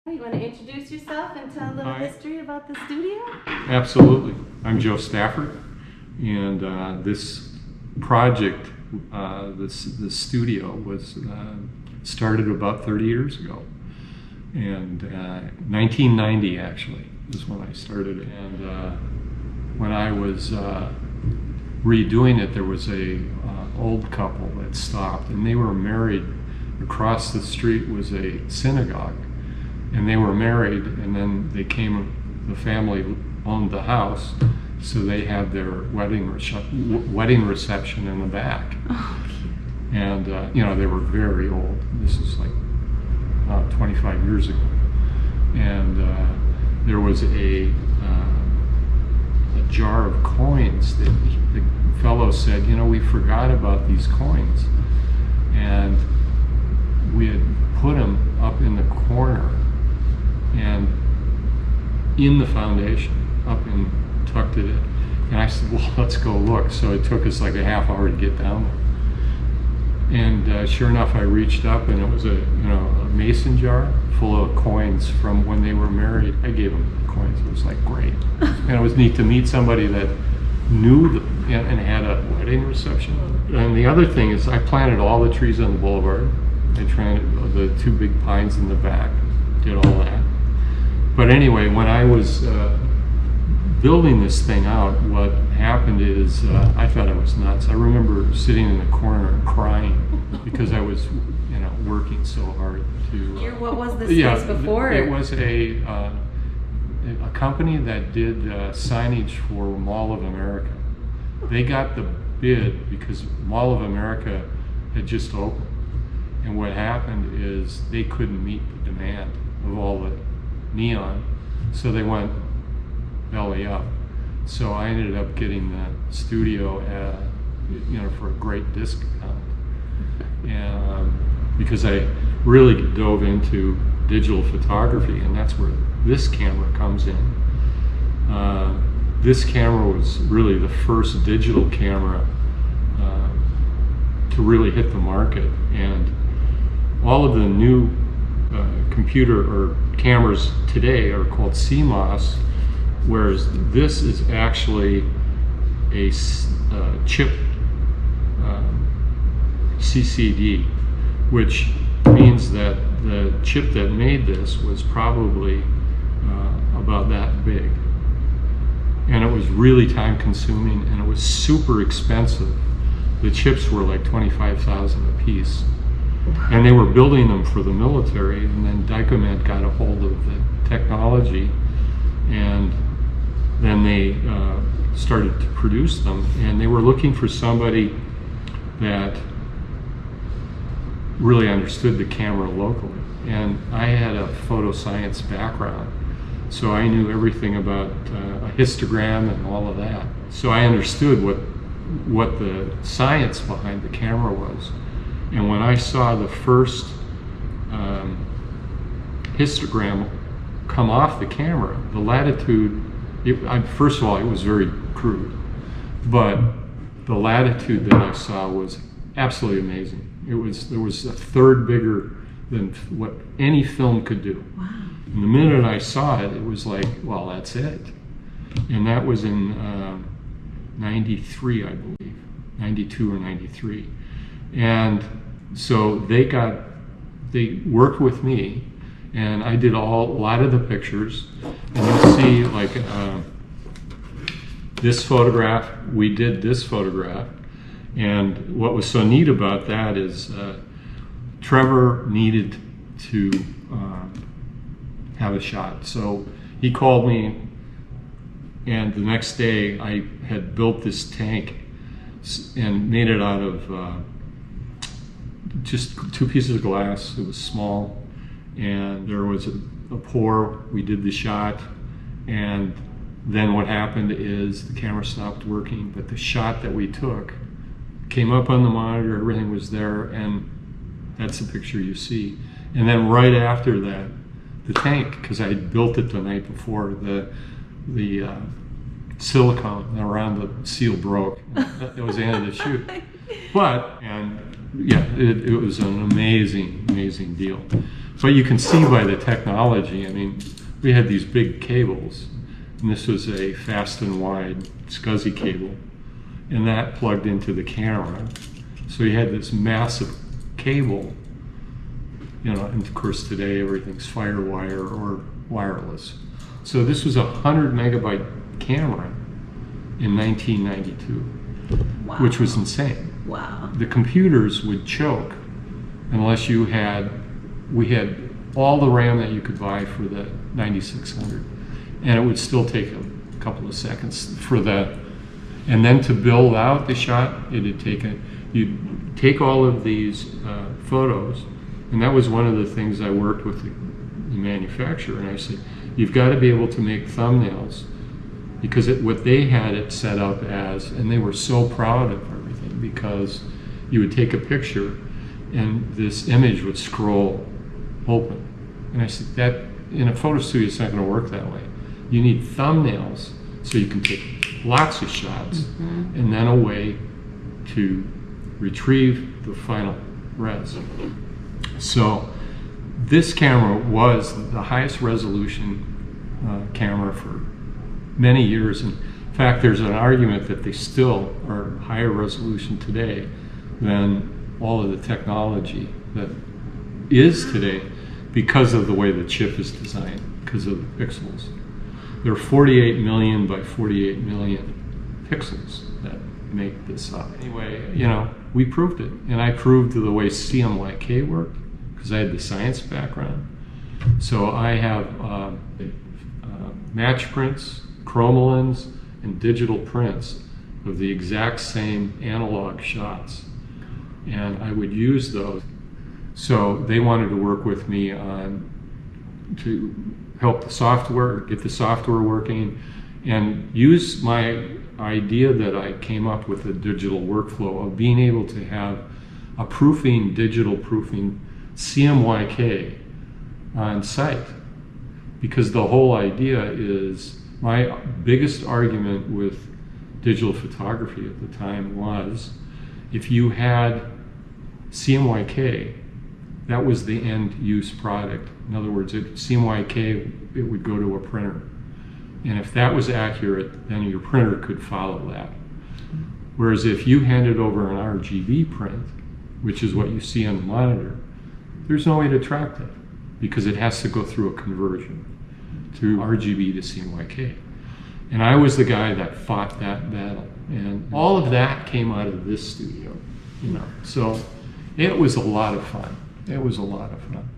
You want to introduce yourself and tell a little history about the studio? Absolutely. I'm Joe Stafford, and this project, this studio was started about 30 years ago. And 1990 actually is when I started. And when I was redoing it, there was a old couple that stopped, and they were married. Across the street was a synagogue, and they were married, and then they came, the family owned the house, so they had their wedding reception in the back. Oh, and they were very old. This is like 25 years ago. And there was a jar of coins that the fellow said, we forgot about these coins. And we had put them up in the corner and in the foundation, up and tucked it in. And I said, well, let's go look. So it took us like a half hour to get down there. And sure enough, I reached up, and it was a mason jar full of coins from when they were married. I gave them the coins. It was like great. And it was neat to meet somebody that knew and had a wedding reception. And the other thing is I planted all the trees on the boulevard. I planted the two big pines in the back, did all that. But anyway, when I was building this thing out, what happened is I thought I was nuts. I remember sitting in the corner and crying because I was, working so hard to. What was this space before? It was a company that did signage for Mall of America. They got the bid because Mall of America had just opened, and what happened is they couldn't meet the demand of all the neon, so they went belly up. So I ended up getting the studio for a great discount, and because I really dove into digital photography, and that's where this camera comes in. This camera was really the first digital camera to really hit the market, and all of the new computer or cameras today are called CMOS, whereas this is actually a chip CCD, which means that the chip that made this was probably about that big. And it was really time consuming, and it was super expensive. The chips were like $25,000 a piece. And they were building them for the military, and then Dycomet got a hold of the technology, and then they started to produce them, and they were looking for somebody that really understood the camera locally. And I had a photoscience background, so I knew everything about a histogram and all of that. So I understood what the science behind the camera was. And when I saw the first histogram come off the camera, the latitude, first of all, it was very crude, but the latitude that I saw was absolutely amazing. There was a third bigger than what any film could do. Wow. And the minute I saw it, it was like, well, that's it. And that was in 93, I believe, 92 or 93. And so they worked with me, and I did a lot of the pictures. And you'll see like this photograph, we did this photograph. And what was so neat about that is Trevor needed to have a shot. So he called me, and the next day I had built this tank and made it out of just two pieces of glass. It was small, and there was a pour. We did the shot, and then what happened is the camera stopped working, but the shot that we took came up on the monitor, everything was there, and that's the picture you see. And then right after that, the tank, because I had built it the night before, the silicone around the seal broke. That was the end of the shoot. But, and yeah, it was an amazing deal. But you can see by the technology, I mean, we had these big cables, and this was a fast and wide SCSI cable, and that plugged into the camera. So you had this massive cable, you know, and of course today everything's firewire or wireless. So this was a 100 megabyte camera in 1992, Wow. which was insane. Wow. The computers would choke unless you had, we had all the RAM that you could buy for the 9600, and it would still take a couple of seconds for that. And then to build out the shot, it'd take you'd take all of these photos, and that was one of the things I worked with the manufacturer, and I said, you've got to be able to make thumbnails, because what they had it set up as, and they were so proud of everything, because you would take a picture and this image would scroll open. And I said, that in a photo studio, it's not going to work that way. You need thumbnails so you can take lots of shots, and then a way to retrieve the final res. So this camera was the highest resolution camera for many years. In fact, there's an argument that they still are higher resolution today than all of the technology that is today, because of the way the chip is designed, because of the pixels. There are 48 million by 48 million pixels that make this up. Anyway, you know, we proved it. And I proved the way CMYK worked, because I had the science background. So I have match prints, chromolins, and digital prints of the exact same analog shots. And I would use those. So they wanted to work with me to help the software, get the software working, and use my idea that I came up with, a digital workflow of being able to have a proofing, digital proofing CMYK on site. Because the whole idea is, my biggest argument with digital photography at the time was, if you had CMYK, that was the end use product. In other words, CMYK, it would go to a printer. And if that was accurate, then your printer could follow that. Whereas if you handed over an RGB print, which is what you see on the monitor, there's no way to track that, because it has to go through a conversion to RGB to CMYK. And I was the guy that fought that battle. And all of that came out of this studio, you know. So it was a lot of fun. It was a lot of fun.